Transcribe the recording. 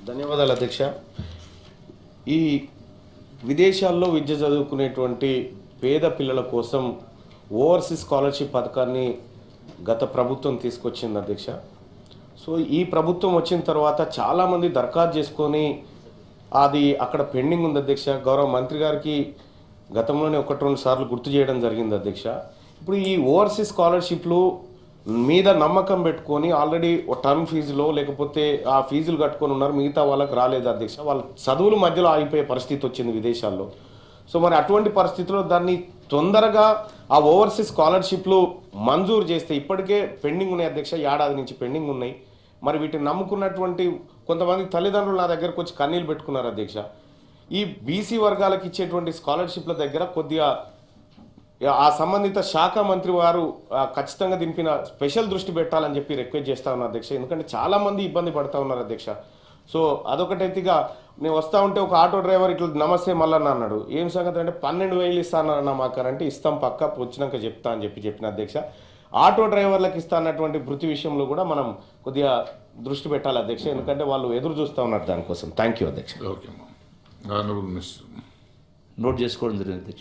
ధన్యవాదాలు అధ్యక్ష. ఈ విదేశాల్లో విద్య చదువుకునేటువంటి పేద పిల్లల కోసం ఓవర్సీస్ స్కాలర్షిప్ పథకాన్ని గత ప్రభుత్వం తీసుకొచ్చింది అధ్యక్ష. సో ఈ ప్రభుత్వం వచ్చిన తర్వాత చాలామంది దరఖాస్తు చేసుకొని అది అక్కడ పెండింగ్ ఉంది అధ్యక్ష. గౌరవ మంత్రి గారికి గతంలోనే 1-2 సార్లు గుర్తు చేయడం జరిగింది అధ్యక్ష. ఇప్పుడు ఈ ఓవర్సీస్ స్కాలర్షిప్లు మీద నమ్మకం పెట్టుకొని ఆల్రెడీ టర్మ్ ఫీజులో లేకపోతే ఆ ఫీజులు కట్టుకొని ఉన్నారు, మిగతా వాళ్ళకి రాలేదు అధ్యక్ష. వాళ్ళ చదువుల మధ్యలో ఆగిపోయే పరిస్థితి వచ్చింది విదేశాల్లో. సో మరి అటువంటి పరిస్థితుల్లో దాన్ని తొందరగా ఆ ఓవర్సీస్ స్కాలర్షిప్లు మంజూరు చేస్తే, ఇప్పటికే పెండింగ్ ఉన్నాయి అధ్యక్ష, ఏడాది నుంచి పెండింగ్ ఉన్నాయి. మరి వీటిని నమ్ముకున్నటువంటి కొంతమంది తల్లిదండ్రులు నా దగ్గరకు వచ్చి కన్నీళ్ళు పెట్టుకున్నారు అధ్యక్ష. ఈ బీసీ వర్గాలకు ఇచ్చేటువంటి స్కాలర్షిప్ల దగ్గర కొద్దిగా ఆ సంబంధిత శాఖ మంత్రి వారు ఖచ్చితంగా దీనిపైన స్పెషల్ దృష్టి పెట్టాలని చెప్పి రిక్వెస్ట్ చేస్తా ఉన్నారు అధ్యక్ష. ఎందుకంటే చాలామంది ఇబ్బంది పడుతూ ఉన్నారు అధ్యక్ష. సో అదొకటైతేగా నేను వస్తూ ఉంటే ఒక ఆటో డ్రైవర్ ఇట్లా నమస్తే మల్లన్న అన్నాడు. ఏం సంగతి అంటే 12,000 ఇస్తానన్నా మాకంటే ఇస్తాం పక్క వచ్చినాక చెప్తా అని చెప్పిన అధ్యక్ష. ఆటో డ్రైవర్లకు ఇస్తా అన్నటువంటి వృత్తి విషయంలో కూడా మనం కొద్దిగా దృష్టి పెట్టాలి అధ్యక్ష, ఎందుకంటే వాళ్ళు ఎదురు చూస్తూ ఉన్నారు దానికోసం. థ్యాంక్ యూ అధ్యక్ష. ఓకే, నోట్ చేసుకోవడం జరిగింది.